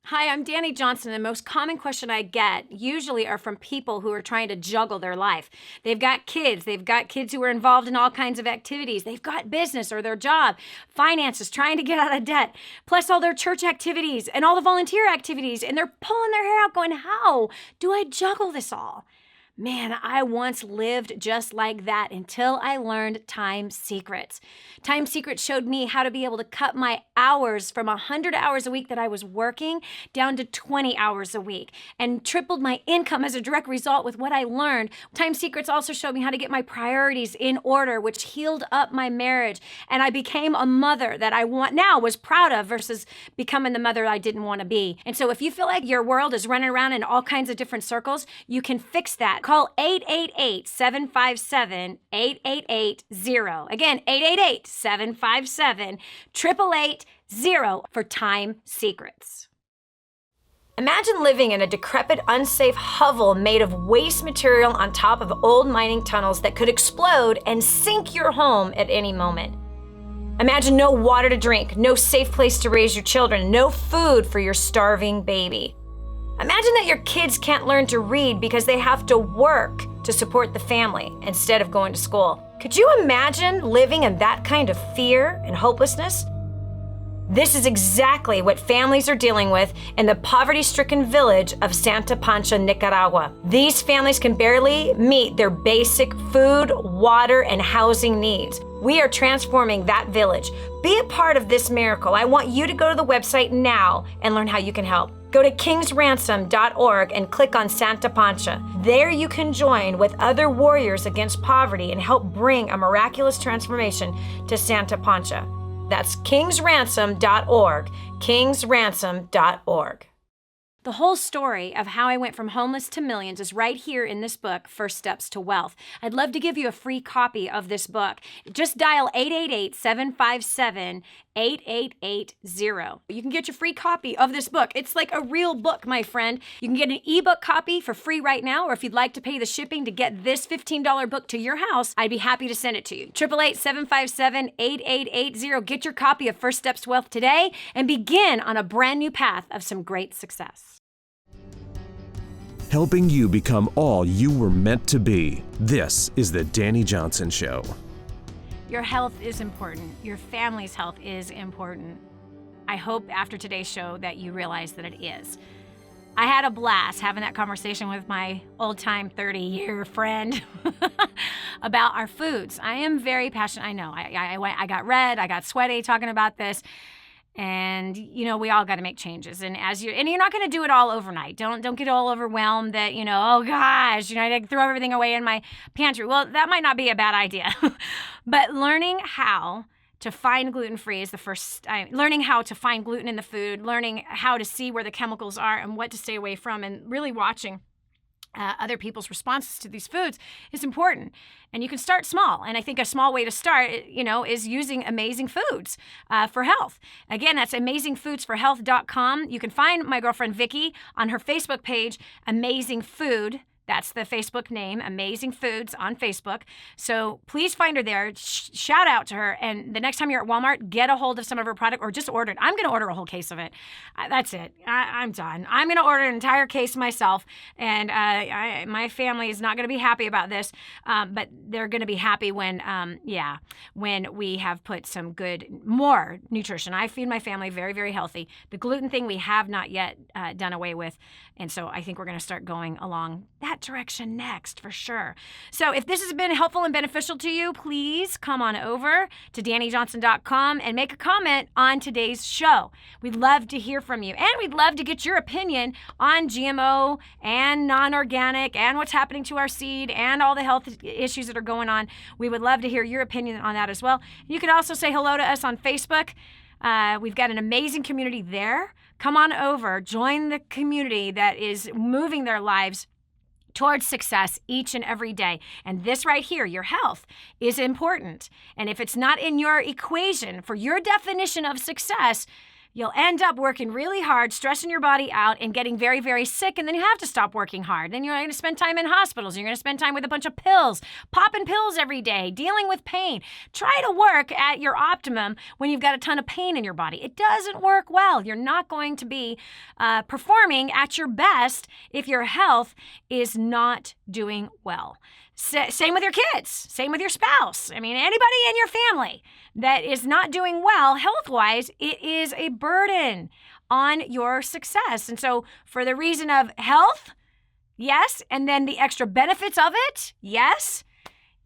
Hi, I'm Dani Johnson. The most common question I get usually are from people who are trying to juggle their life. They've got kids who are involved in all kinds of activities. They've got business or their job, finances, trying to get out of debt, plus all their church activities and all the volunteer activities. And they're pulling their hair out going, how do I juggle this all? Man, I once lived just like that until I learned Time Secrets. Time Secrets showed me how to be able to cut my hours from 100 hours a week that I was working down to 20 hours a week and tripled my income as a direct result with what I learned. Time Secrets also showed me how to get my priorities in order, which healed up my marriage. And I became a mother that I was proud of versus becoming the mother I didn't want to be. And so if you feel like your world is running around in all kinds of different circles, you can fix that. Call 888-757-8880. Again, 888-757-8880 for Time Secrets. Imagine living in a decrepit, unsafe hovel made of waste material on top of old mining tunnels that could explode and sink your home at any moment. Imagine no water to drink, no safe place to raise your children, no food for your starving baby. Imagine that your kids can't learn to read because they have to work to support the family instead of going to school. Could you imagine living in that kind of fear and hopelessness? This is exactly what families are dealing with in the poverty-stricken village of Santa Pancha, Nicaragua. These families can barely meet their basic food, water, and housing needs. We are transforming that village. Be a part of this miracle. I want you to go to the website now and learn how you can help. Go to kingsransom.org and click on Santa Pancha. There you can join with other warriors against poverty and help bring a miraculous transformation to Santa Pancha. That's kingsransom.org, kingsransom.org. The whole story of how I went from homeless to millions is right here in this book, First Steps to Wealth. I'd love to give you a free copy of this book. Just dial 888-757-8880. You can get your free copy of this book. It's like a real book, my friend. You can get an ebook copy for free right now, or if you'd like to pay the shipping to get this $15 book to your house, I'd be happy to send it to you. 888-757-8880. Get your copy of First Steps to Wealth today and begin on a brand new path of some great success. Helping you become all you were meant to be. This is the Dani Johnson Show. Your health is important. Your family's health is important. I hope after today's show that you realize that it is. I had a blast having that conversation with my old-time 30-year friend about our foods. I am very passionate. I know. I got red. I got sweaty talking about this. And, you know, we all got to make changes. And you're not going to do it all overnight. Don't get all overwhelmed that, oh gosh, I throw everything away in my pantry. Well, that might not be a bad idea. But learning how to find gluten-free is the first. Learning how to find gluten in the food, learning how to see where the chemicals are and what to stay away from, and really watching other people's responses to these foods is important. And you can start small. And I think a small way to start, is using Amazing Foods for health. Again, that's amazingfoodsforhealth.com. You can find my girlfriend Vicky on her Facebook page, Amazing Food. That's the Facebook name, Amazing Foods on Facebook. So please find her there. Shout out to her. And the next time you're at Walmart, get a hold of some of her product or just order it. I'm going to order a whole case of it. That's it. I'm done. I'm going to order an entire case myself. And my family is not going to be happy about this, but they're going to be happy when we have put some more nutrition. I feed my family very, very healthy. The gluten thing we have not yet done away with. And so I think we're going to start going along that direction next for sure. So if this has been helpful and beneficial to you, please come on over to DaniJohnson.com and make a comment on today's show. We'd love to hear from you, and we'd love to get your opinion on GMO and non-organic and what's happening to our seed and all the health issues that are going on. We would love to hear your opinion on that as well. You can also say hello to us on Facebook. We've got an amazing community there. Come on over, join the community that is moving their lives towards success each and every day. And this right here, your health, is important. And if it's not in your equation for your definition of success, you'll end up working really hard, stressing your body out, and getting very, very sick, and then you have to stop working hard. Then you're going to spend time in hospitals. You're going to spend time with a bunch of pills, popping pills every day, dealing with pain. Try to work at your optimum when you've got a ton of pain in your body. It doesn't work well. You're not going to be performing at your best if your health is not doing well. Same with your kids, same with your spouse. I mean, anybody in your family that is not doing well health-wise, it is a burden on your success. And so for the reason of health, yes, and then the extra benefits of it, yes,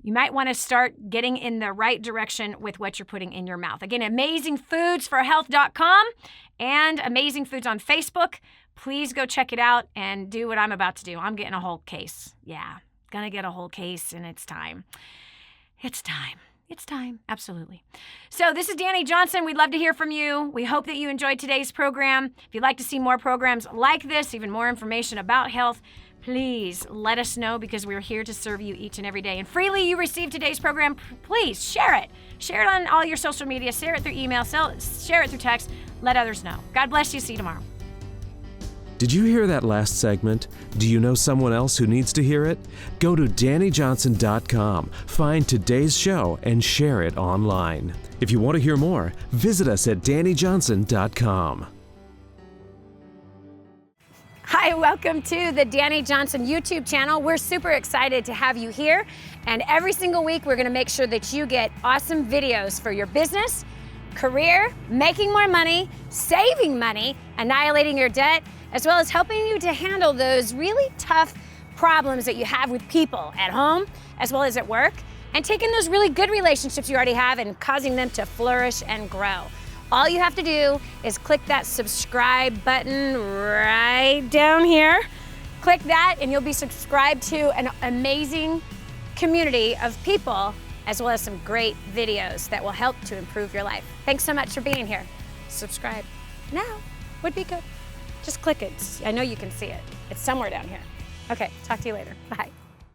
you might want to start getting in the right direction with what you're putting in your mouth. Again, AmazingFoodsForHealth.com and Amazing Foods on Facebook. Please go check it out and do what I'm about to do. I'm getting a whole case. Yeah. Gonna get a whole case, and it's time. It's time. It's time. Absolutely. So this is Dani Johnson. We'd love to hear from you. We hope that you enjoyed today's program. If you'd like to see more programs like this, even more information about health, please let us know, because we're here to serve you each and every day. And freely you receive today's program, please share it. Share it on all your social media. Share it through email. Share it through text. Let others know. God bless you. See you tomorrow. Did you hear that last segment? Do you know someone else who needs to hear it? Go to DaniJohnson.com, find today's show, and share it online. If you want to hear more, visit us at DaniJohnson.com. Hi, welcome to the Dani Johnson YouTube channel. We're super excited to have you here. And every single week, we're gonna make sure that you get awesome videos for your business, career, making more money, saving money, annihilating your debt, as well as helping you to handle those really tough problems that you have with people at home, as well as at work, and taking those really good relationships you already have and causing them to flourish and grow. All you have to do is click that subscribe button right down here. Click that and you'll be subscribed to an amazing community of people, as well as some great videos that will help to improve your life. Thanks so much for being here. Subscribe now would be good. Just click it. I know you can see it. It's somewhere down here. Okay, talk to you later. Bye.